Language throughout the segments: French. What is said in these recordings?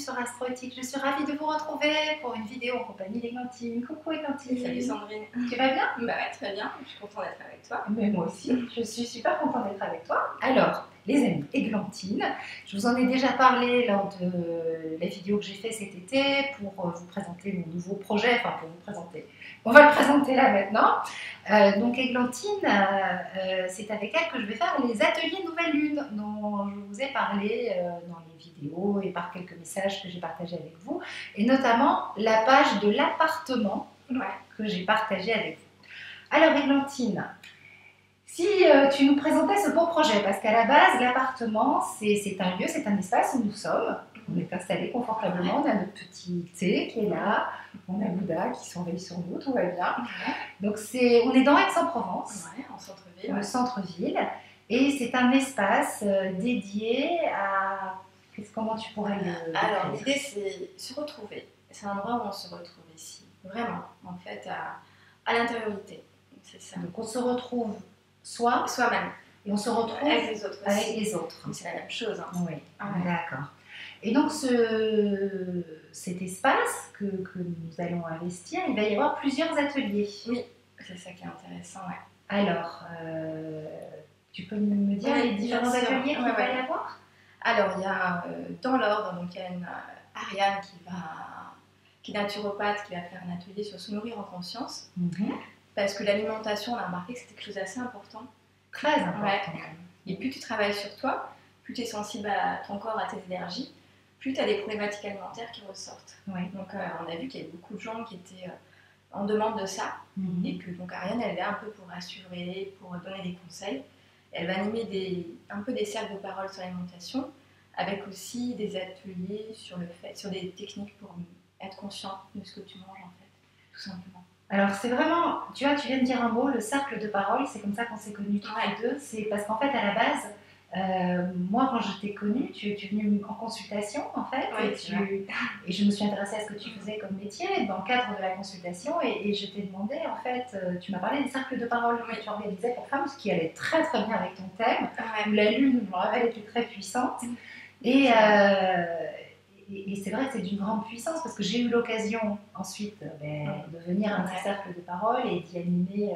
sur Astroéthique. Je suis ravie de vous retrouver pour une vidéo en compagnie d'Églantine. Coucou Églantine. Salut Sandrine. Tu vas bien? Bah ouais, très bien. Je suis contente d'être avec toi. Mais moi aussi, je suis super contente d'être avec toi. Alors, les amis, Églantine, je vous en ai déjà parlé lors de la vidéo que j'ai faite cet été pour vous présenter mon nouveau projet, enfin pour vous présenter. On va le présenter là maintenant. Donc Églantine, c'est avec elle que je vais faire les ateliers Nouvelle Lune dont je vous ai parlé dans les vidéos et par quelques messages que j'ai partagés avec vous, et notamment la page de l'appartement que j'ai partagée avec vous. Alors Églantine, si tu nous présentais ce beau projet, parce qu'à la base, l'appartement, c'est un lieu, c'est un espace où nous sommes. On est installés confortablement, on a notre petit thé qui est là, on a Bouddha qui surveille sur nous, tout va bien. Donc on est dans Aix-en-Provence, en centre-ville. Le centre-ville, et c'est un espace dédié à... Comment tu pourrais le... Alors l'idée c'est se retrouver, c'est un endroit où on se retrouve ici, vraiment, en fait, à l'intériorité, c'est ça. Donc on se retrouve soi-même, et on se retrouve avec les autres. Avec les autres. C'est la même chose. Hein. Oui, d'accord. Et donc cet espace que nous allons investir, il va y avoir plusieurs ateliers. Oui, c'est ça qui est intéressant. Ouais. Alors, tu peux me dire les différents ateliers qu'il va y avoir? Alors, il y a dans l'ordre, donc il y a une Ariane qui est naturopathe, qui va faire un atelier sur se nourrir en conscience. Parce que l'alimentation, on a remarqué que c'était quelque chose d'assez important. Très important. Ouais. Et plus tu travailles sur toi, plus tu es sensible à ton corps, à tes énergies, plus tu as des problématiques alimentaires qui ressortent. Ouais. Donc on a vu qu'il y avait beaucoup de gens qui étaient en demande de ça. Et que donc Ariane, elle est là un peu pour rassurer, pour donner des conseils. Elle va animer un peu des cercles de parole sur l'alimentation, avec aussi des ateliers sur des techniques pour être conscient de ce que tu manges en fait, tout simplement. Alors c'est vraiment, tu vois, tu viens de dire un mot, le cercle de parole, c'est comme ça qu'on s'est connus tous les deux. C'est parce qu'en fait à la base, moi quand je t'ai connue, tu es venue en consultation en fait, et je me suis intéressée à ce que tu faisais comme métier dans le cadre de la consultation, et je t'ai demandé en fait, tu m'as parlé des cercles de parole que tu organisais pour femmes, ce qui allait très très bien avec ton thème, où la lune, je me rappelle, était très puissante, et c'est vrai que c'est d'une grande puissance parce que j'ai eu l'occasion ensuite de venir à un cercle de parole et d'y animer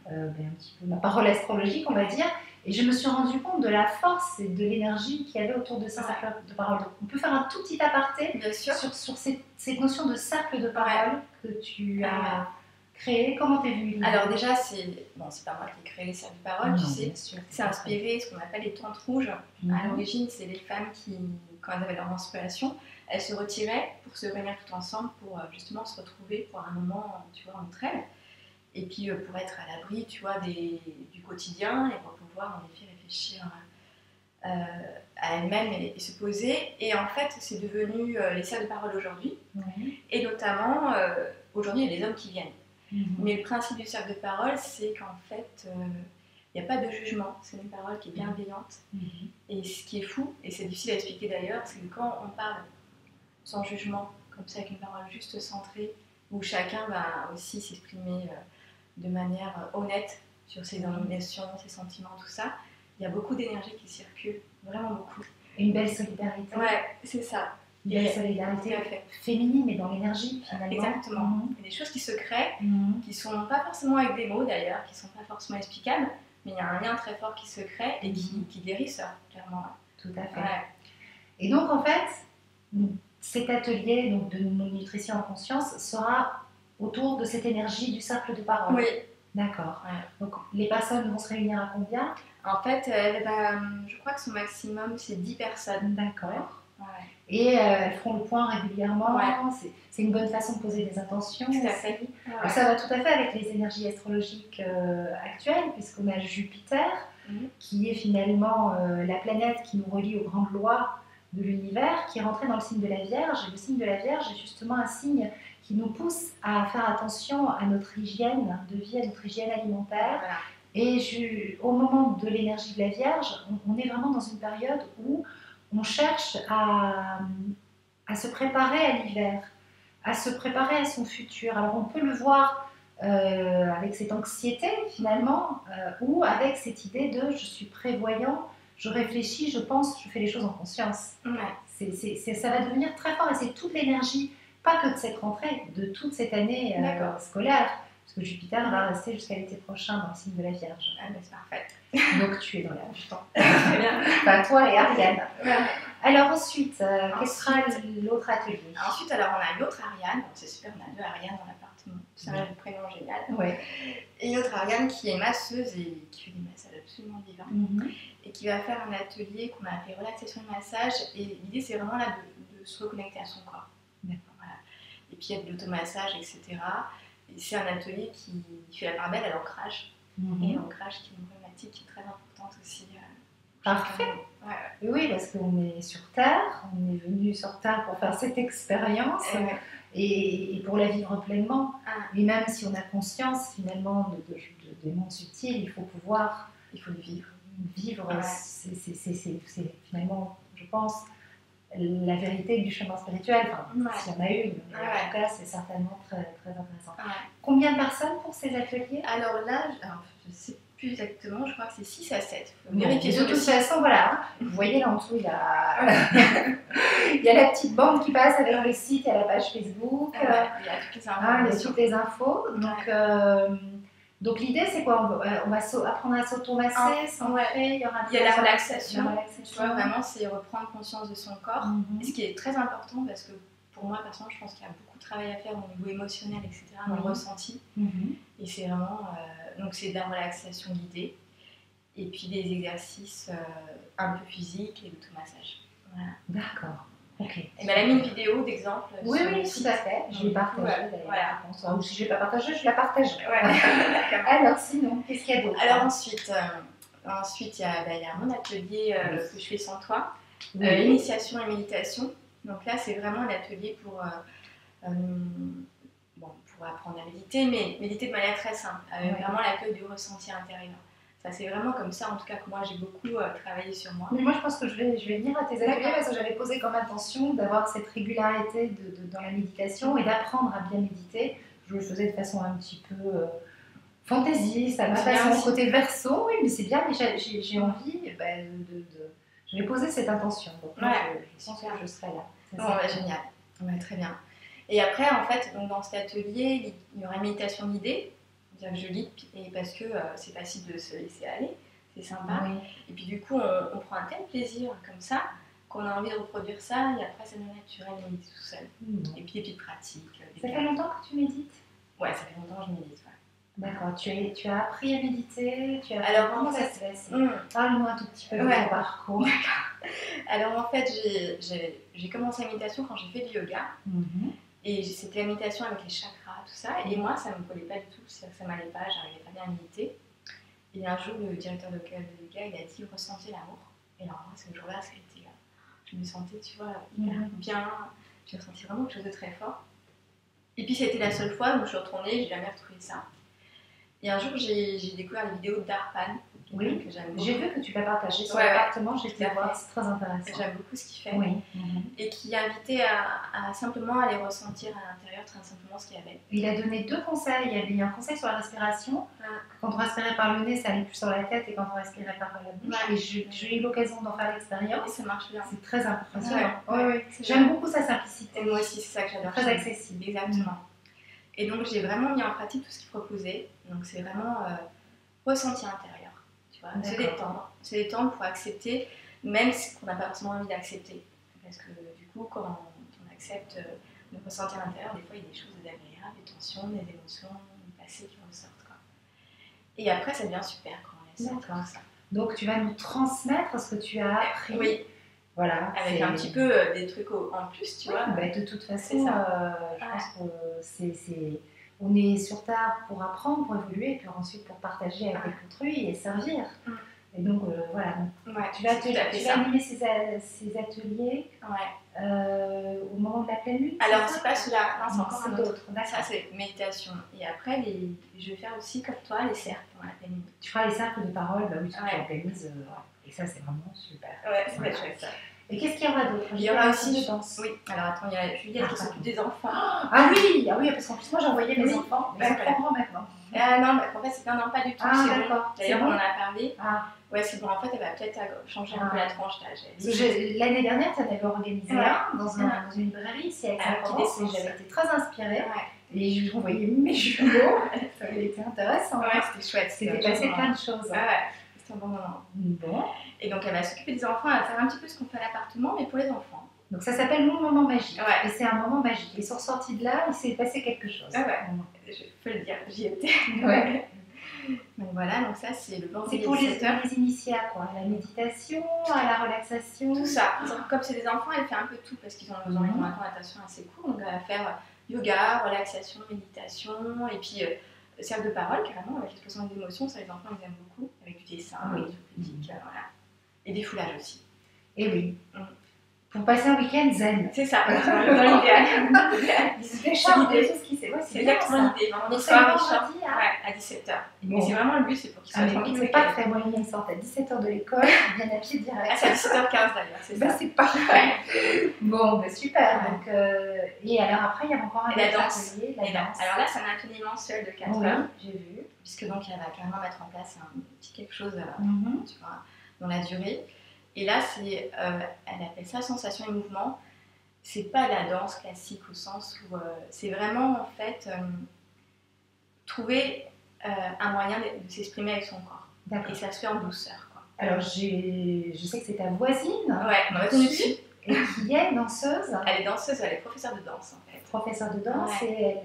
un petit peu ma parole astrologique, on va dire. Et je me suis rendu compte de la force et de l'énergie qu'il y avait autour de ces cercles de parole. Donc, on peut faire un tout petit aparté sur cette notion de cercle de parole que tu as créé. Comment t'es venue l'idée? Alors déjà, c'est pas moi qui ai créé les cercles de parole, tu sais. C'est inspiré ce qu'on appelle les tentes rouges. À l'origine, c'est les femmes qui, quand elles avaient leur menstruation, elles se retiraient pour se réunir tout ensemble, pour justement se retrouver pour un moment, tu vois, entre elles. Et puis pour être à l'abri, tu vois, du quotidien et pour pouvoir en effet réfléchir à elles-mêmes et se poser. Et en fait, c'est devenu les cercles de parole aujourd'hui. Et notamment, aujourd'hui, il y a des hommes qui viennent. Mais le principe du cercle de parole, c'est qu'en fait, il n'y a pas de jugement. C'est une parole qui est bienveillante. Et ce qui est fou, et c'est difficile à expliquer d'ailleurs, c'est que quand on parle sans jugement, comme ça, avec une parole juste centrée, où chacun va aussi s'exprimer de manière honnête sur ses émotions, ses sentiments, tout ça, il y a beaucoup d'énergie qui circule, vraiment beaucoup. Et une belle solidarité. Ouais, c'est ça. Une belle solidarité féminine, mais dans l'énergie finalement. Exactement. Il y a des choses qui se créent, qui ne sont pas forcément avec des mots d'ailleurs, qui ne sont pas forcément explicables, mais il y a un lien très fort qui se crée et qui guérit ça, clairement. Tout à fait. Et donc en fait, cet atelier donc, de nutrition en conscience sera autour de cette énergie du cercle de parole. Oui. D'accord. Donc les personnes vont se réunir à combien? En fait, je crois que son maximum c'est 10 personnes. D'accord. Et elles feront le point régulièrement. C'est une bonne façon de poser des intentions. Tout à fait. Ça va tout à fait avec les énergies astrologiques actuelles, puisqu'on a Jupiter, qui est finalement la planète qui nous relie aux grandes lois de l'univers, qui est rentré dans le signe de la Vierge. Et le signe de la Vierge est justement un signe qui nous pousse à faire attention à notre hygiène de vie, à notre hygiène alimentaire. Et au moment de l'énergie de la Vierge, on est vraiment dans une période où on cherche à se préparer à l'hiver, à se préparer à son futur. Alors on peut le voir avec cette anxiété finalement, ou avec cette idée de je suis prévoyant, je réfléchis, je pense, je fais les choses en conscience. Ça va devenir très fort et c'est toute l'énergie, pas que de cette rentrée, de toute cette année scolaire. Parce que Jupiter va rester jusqu'à l'été prochain dans le signe de la Vierge. Ah, c'est parfait. Donc tu es dans l'air du temps. Très bien. Enfin, toi et Ariane. Alors ensuite, quel sera l'autre atelier? Ensuite, alors on a l'autre Ariane. C'est super, on a deux Ariane dans l'appartement. C'est un prénom génial. Ouais. Et l'autre Ariane qui est masseuse et qui fait des massages absolument divins. Et qui va faire un atelier qu'on a appelé relaxation et massage. Et l'idée, c'est vraiment là de se reconnecter à son corps. Voilà. Et puis il y a de l'automassage, etc. Et c'est un atelier qui fait la part belle à l'ancrage. Et l'ancrage qui est une problématique qui est très importante aussi. Parfait. Oui, parce qu'on est sur Terre, on est venu sur Terre pour faire cette expérience et pour la vivre pleinement. Et même si on a conscience finalement des mondes subtils, il faut le vivre. C'est finalement, je pense, la vérité du chemin spirituel. Enfin, s'il y en a une, en tout cas, c'est certainement très, très intéressant. Combien de personnes pour ces ateliers? Alors là, je ne sais plus exactement, je crois que c'est 6 à 7. Vérifier de toute façon, voilà. Vous voyez là en dessous, il y a la petite bande qui passe avec le site, il y a la page Facebook, il y a toutes les infos. Donc l'idée c'est quoi? On va apprendre à s'auto-masser, il y a la relaxation. Tu vois, vraiment c'est reprendre conscience de son corps. Et ce qui est très important parce que pour moi personnellement je pense qu'il y a beaucoup de travail à faire au niveau émotionnel, etc. dans le ressenti. Et c'est vraiment donc c'est de la relaxation guidée et puis des exercices un peu physiques et l'automassage. Voilà. D'accord. Okay. Et elle a mis une vidéo d'exemple. Oui, tout à fait. Je l'ai partagée d'ailleurs. Voilà. Ou si je ne l'ai pas partagée, je la partagerai. Alors sinon, qu'est-ce qu'il y a d'autre? Alors ensuite, il y a mon atelier que je fais sans toi, initiation et méditation. Donc là, c'est vraiment un atelier pour apprendre à méditer, mais méditer de manière très simple, avec vraiment l'accueil du ressenti intérieur. Ça, c'est vraiment comme ça, en tout cas, que moi, j'ai beaucoup travaillé sur moi. Mais moi, je pense que je vais venir à tes ateliers parce que j'avais posé comme intention d'avoir cette régularité dans la méditation et d'apprendre à bien méditer. Je le faisais de façon un petit peu fantaisiste, à ma façon, côté verso, oui, mais c'est bien, mais j'ai envie Je vais poser cette intention. Donc, moi, je pense que je serai là. Génial. Très bien. Et après, en fait, donc, dans cet atelier, il y aura une méditation guidée. C'est-à-dire que je lis et parce que c'est facile de se laisser aller, c'est sympa. Et puis du coup, on prend un tel plaisir comme ça qu'on a envie de reproduire ça et après ça devient naturel de méditer tout seul. Et puis des petites pratiques. Ça fait longtemps que tu médites? Ouais, ça fait longtemps que je médite. D'accord, tu as appris à méditer, Alors comment ça se passe? Parle-moi un tout petit peu de ton parcours. Alors en fait, j'ai commencé la méditation quand j'ai fait du yoga. Et c'était la méditation avec les chakras, tout ça. Et moi, ça ne me collait pas du tout. Ça ne m'allait pas, j'arrivais pas bien à méditer. Et un jour, le directeur de yoga, il a dit ressentez l'amour. Et alors, moi, ce jour-là, ça a été. Je me sentais, tu vois, hyper bien. J'ai ressenti vraiment quelque chose de très fort. Et puis, c'était la seule fois où je suis retournée, j'ai jamais retrouvé ça. Et un jour, j'ai découvert les vidéos d'Arpan. Oui, j'ai vu que tu l'as partagé sur l'appartement, j'ai été voir, c'est très intéressant. J'aime beaucoup ce qu'il fait. Et qui invitait à simplement aller ressentir à l'intérieur très simplement ce qu'il y avait. Il a donné 2 conseils. Il y avait un conseil sur la respiration. Quand on respirait par le nez, ça allait plus sur la tête, et quand on respirait par la bouche. Et j'ai eu l'occasion d'en faire l'expérience. Et ça marche bien. C'est très impressionnant. J'aime beaucoup sa simplicité. Et moi aussi, c'est ça que j'adore. Très accessible. Exactement. Et donc, j'ai vraiment mis en pratique tout ce qu'il proposait. Donc, c'est vraiment ressenti intérieur. Se détendre pour accepter même ce qu'on n'a pas forcément envie d'accepter. Parce que du coup, quand on accepte de ressentir à l'intérieur, des fois il y a des choses désagréables, des tensions, des émotions, des passés qui ressortent. Et après, ça devient super quand on laisse tout ça. Donc tu vas nous transmettre ce que tu as appris. Oui. Voilà. Avec un petit peu des trucs en plus, tu vois. De toute façon, je pense que on est sur Terre pour apprendre, pour évoluer, et puis ensuite pour partager avec autrui et servir. Et donc, voilà. Tu vas animer ces ateliers au moment de la pleine lune? Alors, c'est pas cela. Non, c'est encore un autre. Ça, c'est méditation. Et après, je vais faire aussi, comme toi, les cercles pendant la pleine lune. Tu feras les cercles de parole, oui, tu en pleine lune. Et ça, c'est vraiment super. Ouais, c'est chouette ça. Et qu'est-ce qu'il y aura d'autre? Il y aura aussi de danse. Oui, alors attends, il y a Juliette qui s'occupe des enfants. Ah oui, parce qu'en plus, moi j'ai envoyé mes enfants, mais ils sont trop grands maintenant. Non, en fait, c'est non, pas du tout. Ah, d'accord. D'ailleurs, on en a parlé. Ah. Ouais, c'est bon, en fait, elle va peut-être changer un peu la tranche d'âge. L'année dernière, tu en avais organisé un dans une librairie ici à Aix-en-Provence et j'avais été très inspirée. Et je lui envoyais mes jumeaux, ça avait été intéressant. Ouais, c'était chouette. C'était passé plein de choses. Ouais, c'était un bon moment. Bon. Et donc, elle va s'occuper des enfants, elle va faire un petit peu ce qu'on fait à l'appartement, mais pour les enfants. Donc, ça s'appelle Mon Moment Magique. Ouais. Et c'est un moment magique. Et sur sortie de là, il s'est passé quelque chose. Ouais. Je peux le dire, j'y étais. Ouais. Donc voilà, donc ça c'est le vendredi. C'est pour les initiés à quoi? À la méditation, à la relaxation? Tout ça. Comme c'est des enfants, elle fait un peu tout parce qu'ils ont un temps d'attention assez court. Donc elle va faire yoga, relaxation, méditation et puis cercle de parole carrément avec l'expression des émotions. Ça les enfants ils aiment beaucoup avec du dessin, du politique, voilà. Et des foulages aussi. Et oui. Pour passer un week-end zen. C'est ça, dans l'idéal. C'est exactement l'idée. On soir à 17h. Mais c'est vraiment le but, c'est pour qu'ils soient tranquilles. C'est parfait, moi ils sortent à 17h de l'école, ils viennent à pied direct. C'est à 17h15 d'ailleurs, c'est ça. C'est parfait. Bon, super. Donc, et alors après, il y a encore un autre atelier, la danse. Alors là, c'est un atelier mensuel de 4 heures. J'ai vu. Puisque donc elle va carrément mettre en place un petit quelque chose tu vois, dans la durée. Et là, elle appelle ça sensation et mouvement. C'est pas la danse classique au sens où c'est vraiment en fait trouver un moyen de s'exprimer avec son corps. Et ça se fait en douceur. Quoi. Alors je sais que c'est ta voisine. Ouais, ma voisine dessus. Et qui est danseuse. Elle est danseuse, elle est professeure de danse en fait. Professeure de danse et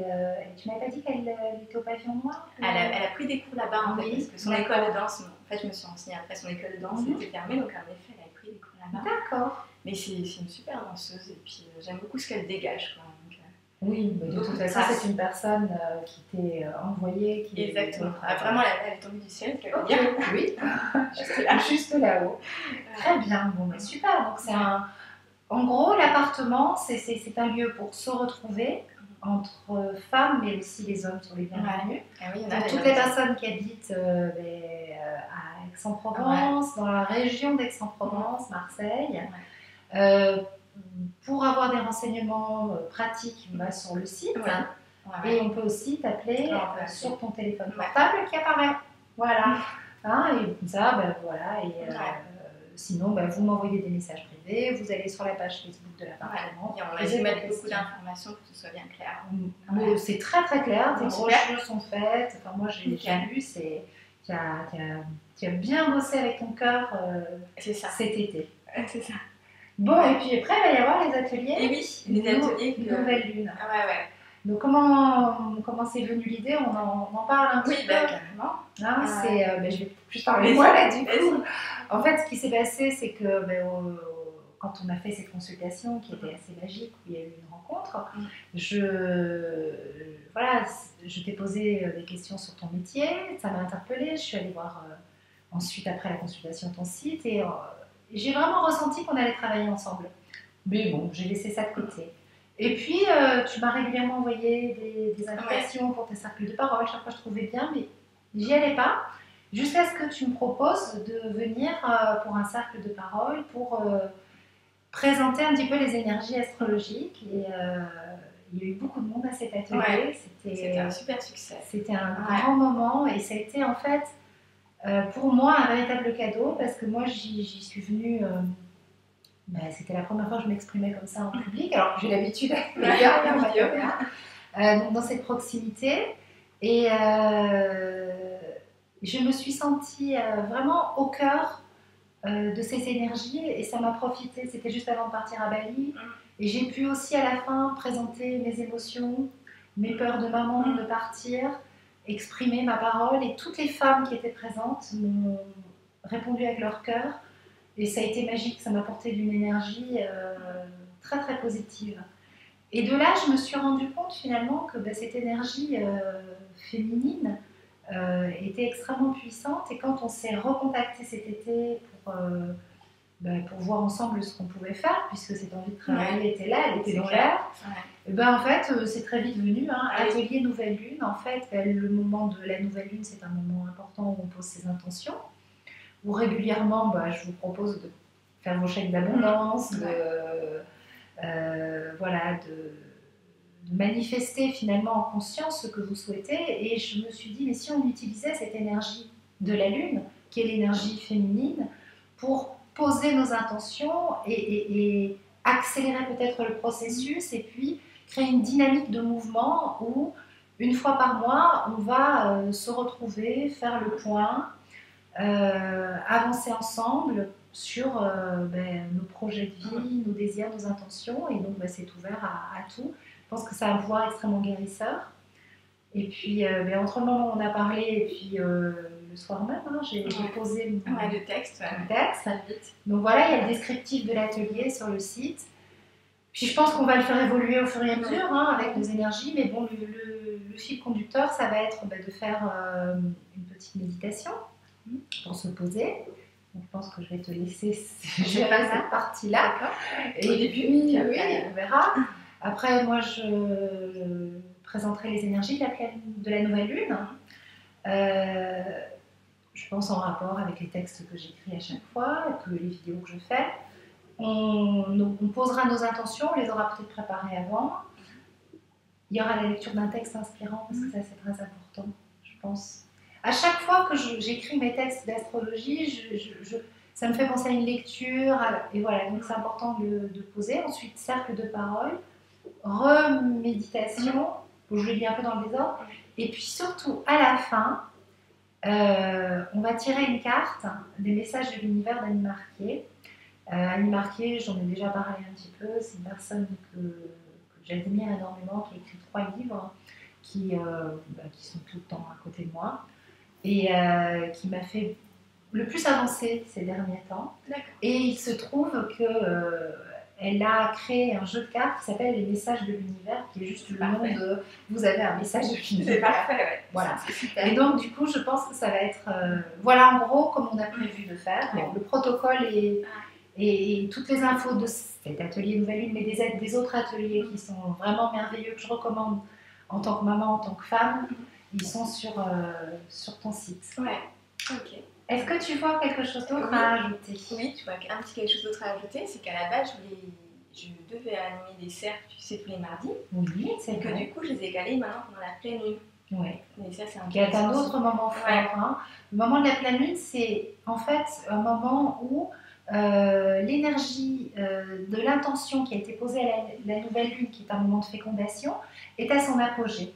tu m'avais pas dit qu'elle était au pavillon noir? Elle a pris des cours là-bas en fait, parce que son école de danse, en fait je me suis renseignée après, son école de danse était fermée, donc en effet elle a pris des cours là-bas. D'accord. Mais c'est une super danseuse et puis j'aime beaucoup ce qu'elle dégage. Quoi, donc, oui, mais de toute façon c'est une personne qui t'est envoyée. Exactement. Vraiment elle est tombée du ciel, ça veut dire. Oui, juste là-haut. Très bien, bon, mais super. Donc c'est en gros, l'appartement, c'est un lieu pour se retrouver entre femmes, mais aussi les hommes sont les bienvenus. Donc, toutes les personnes qui habitent à Aix-en-Provence, dans la région d'Aix-en-Provence, Marseille, pour avoir des renseignements pratiques sur le site. Et on peut aussi t'appeler sur ton téléphone portable qui apparaît. Voilà. Et comme ça, voilà. Sinon, vous m'envoyez des messages privés, vous allez sur la page Facebook de l'appartement. On a essayé de mettre beaucoup d'informations pour que ce soit bien clair. C'est très très clair, des brochures sont faites. Enfin, moi, j'ai vu, tu as bien bossé avec ton cœur cet été. C'est ça. Bon, et puis après, il va y avoir les ateliers. Et oui, les ateliers. Nouvelle lune. Ouais. Donc, comment c'est venu l'idée? On en parle un petit peu. Carrément. Je vais plus parler moi là du coup. En fait, ce qui s'est passé, c'est que quand on a fait cette consultation qui était assez magique, où il y a eu une rencontre, je t'ai posé des questions sur ton métier, ça m'a interpellée, je suis allée voir ensuite après la consultation ton site et j'ai vraiment ressenti qu'on allait travailler ensemble. Mais bon, j'ai laissé ça de côté. Et puis, tu m'as régulièrement envoyé des invitations pour tes cercles de parole, chaque fois je trouvais bien, mais j'y allais pas. Jusqu'à ce que tu me proposes de venir pour un cercle de parole, pour présenter un petit peu les énergies astrologiques. Et il y a eu beaucoup de monde à cet atelier. C'était un super succès. C'était un grand moment et ça a été en fait pour moi un véritable cadeau parce que moi j'y suis venue. C'était la première fois que je m'exprimais comme ça en public. Alors que j'ai l'habitude dans cette proximité. Et je me suis sentie vraiment au cœur de ces énergies et ça m'a profité. C'était juste avant de partir à Bali et j'ai pu aussi à la fin présenter mes émotions, mes peurs de maman de partir, exprimer ma parole et toutes les femmes qui étaient présentes m'ont répondu avec leur cœur et ça a été magique. Ça m'a apporté d'une énergie très très positive. Et de là, je me suis rendu compte finalement que cette énergie féminine était extrêmement puissante et quand on s'est recontacté cet été pour voir ensemble ce qu'on pouvait faire, puisque cette envie de travailler était là, elle était dans l'air, en fait c'est très vite venu, atelier nouvelle lune, en fait le moment de la nouvelle lune c'est un moment important où on pose ses intentions, où régulièrement je vous propose faire vos chèques d'abondance, voilà, de manifester finalement en conscience ce que vous souhaitez. Et je me suis dit, mais si on utilisait cette énergie de la Lune, qui est l'énergie féminine, pour poser nos intentions et accélérer peut-être le processus, et puis créer une dynamique de mouvement où, une fois par mois, on va se retrouver, faire le point, avancer ensemble sur nos projets de vie, nos désirs, nos intentions. Et donc, c'est ouvert à tout. Je pense que ça a un pouvoir extrêmement guérisseur. Et puis, entre le moment où on a parlé et puis le soir même, j'ai posé le texte. Donc voilà, il y a le descriptif de l'atelier sur le site. Puis je pense qu'on va le faire évoluer au fur et à mesure avec nos énergies. Mais bon, le fil conducteur, ça va être de faire une petite méditation pour se poser. Donc, je pense que je vais te laisser gérer cette partie-là. Et puis, on verra. Après, moi, je présenterai les énergies de la nouvelle lune. Je pense en rapport avec les textes que j'écris à chaque fois, que les vidéos que je fais. On posera nos intentions, on les aura peut-être préparées avant. Il y aura la lecture d'un texte inspirant, parce que ça, c'est très important, je pense. À chaque fois que j'écris mes textes d'astrologie, ça me fait penser à une lecture, et voilà, donc c'est important de poser. Ensuite, cercle de parole, reméditation, je l'ai mis un peu dans le désordre, et puis surtout, à la fin, on va tirer une carte des messages de l'univers d'Annie Marquier. Annie Marquier, j'en ai déjà parlé un petit peu, c'est une personne que j'admire énormément, qui a écrit 3 livres, qui sont tout le temps à côté de moi, et qui m'a fait le plus avancer ces derniers temps. Et il se trouve qu'elle a créé un jeu de cartes qui s'appelle Les messages de l'univers, qui est juste le nom de vous avez un message de l'univers. C'est parfait, voilà. Et donc du coup, je pense que ça va être voilà en gros comme on a prévu de faire. Bon, le protocole et toutes les infos de cet atelier Nouvelle Lune, mais des autres ateliers qui sont vraiment merveilleux, que je recommande en tant que maman, en tant que femme, ils sont sur ton site. Ouais, ok. Est-ce que tu vois quelque chose d'autre à ajouter? Oui, tu vois un petit quelque chose d'autre à ajouter, c'est qu'à la base, je devais animer des cercles, tu sais, tous les mardis. Oui, c'est vrai. Et que du coup, je les ai calés maintenant pendant la pleine lune. Oui. Et ça, c'est qui est un autre moment fort. Le moment de la pleine lune, c'est en fait un moment où l'énergie de l'intention qui a été posée à la nouvelle lune, qui est un moment de fécondation, est à son apogée.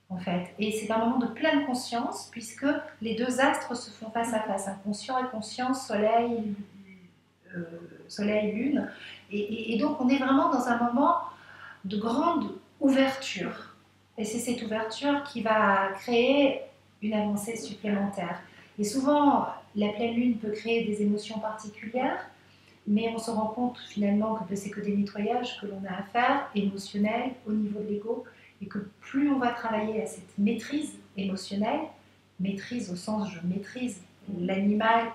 En fait. Et c'est un moment de pleine conscience, puisque les deux astres se font face à face, inconscient et conscience, soleil, lune. Et donc on est vraiment dans un moment de grande ouverture. Et c'est cette ouverture qui va créer une avancée supplémentaire. Et souvent, la pleine lune peut créer des émotions particulières, mais on se rend compte finalement que c'est que des nettoyages que l'on a à faire, émotionnels, au niveau de l'ego, et que plus on va travailler à cette maîtrise émotionnelle, maîtrise au sens je maîtrise l'animal,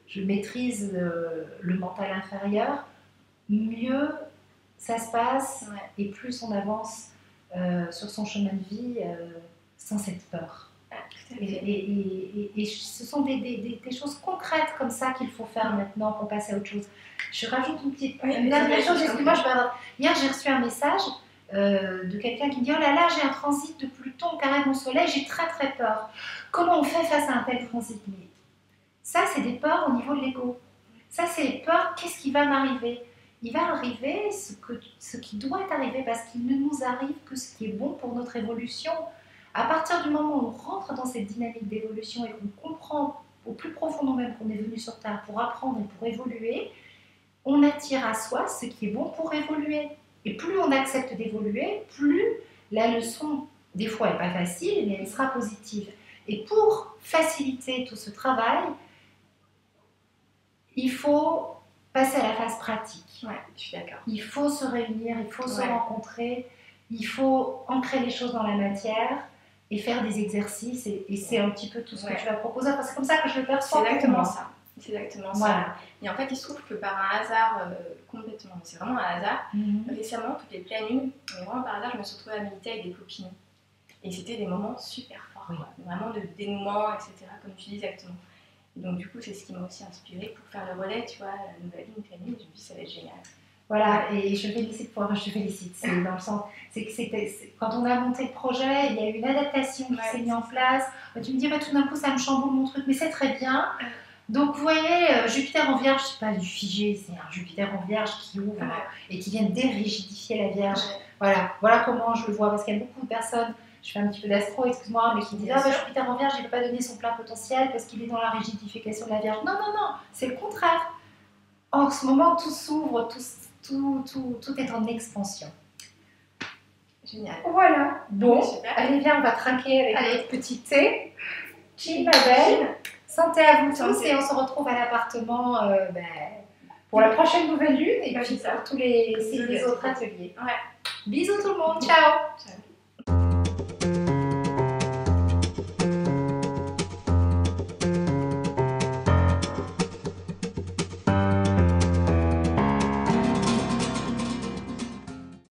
je maîtrise le mental inférieur, mieux ça se passe et plus on avance sur son chemin de vie sans cette peur. Et ce sont des choses concrètes comme ça qu'il faut faire maintenant pour passer à autre chose. Je rajoute une dernière chose, excuse-moi, hier j'ai reçu un message de quelqu'un qui me dit « Oh là là, j'ai un transit de Pluton carré mon soleil, j'ai très très peur. Comment on fait face à un tel transit ?» Mais ça, c'est des peurs au niveau de l'ego. Ça, c'est les peurs, qu'est-ce qui va m'arriver? Il va arriver ce qui doit arriver, parce qu'il ne nous arrive que ce qui est bon pour notre évolution. À partir du moment où on rentre dans cette dynamique d'évolution et qu'on comprend au plus profond nous-mêmes qu'on est venu sur Terre pour apprendre et pour évoluer, on attire à soi ce qui est bon pour évoluer. Et plus on accepte d'évoluer, plus la leçon, des fois, n'est pas facile, mais elle sera positive. Et pour faciliter tout ce travail, il faut passer à la phase pratique. Ouais, je suis d'accord. Il faut se réunir, il faut se rencontrer, il faut ancrer les choses dans la matière et faire des exercices. Et c'est un petit peu tout ce que tu vas proposer. Enfin, c'est comme ça que je le perçois. C'est exactement ça. C'est exactement voilà. ça. Et en fait, il se trouve que par un hasard complètement, c'est vraiment un hasard, récemment, toutes les pleines lunes, mais vraiment par hasard, je me suis retrouvée à méditer avec des copines. Et c'était des moments super forts, vraiment de dénouement, etc., comme tu dis exactement. Donc du coup, c'est ce qui m'a aussi inspirée pour faire le relais, tu vois, la nouvelle ligne famille. Je me dis, ça va être génial. Voilà, et je félicite, c'est dans le sens, c'est que quand on a monté le projet, il y a eu une adaptation qui s'est mise en place. Tu me dis, bah, tout d'un coup, ça me chamboule mon truc, mais c'est très bien. Donc, vous voyez, Jupiter en Vierge, c'est pas du figé, c'est un Jupiter en Vierge qui ouvre et qui vient dérigidifier la Vierge. Voilà comment je le vois, parce qu'il y a beaucoup de personnes, je fais un petit peu d'astro, excuse-moi, mais qui disent, ah, bah, Jupiter en Vierge, il ne peut pas donner son plein potentiel parce qu'il est dans la rigidification de la Vierge. Non, c'est le contraire. En ce moment, tout s'ouvre, tout est en expansion. Génial. Voilà. Bon, allez, viens, on va trinquer avec notre petit thé. Chill, ma belle. Santé à vous tous et on se retrouve à l'appartement pour la prochaine nouvelle lune et puis pour tous les autres ateliers. Bisous tout le monde. Ciao.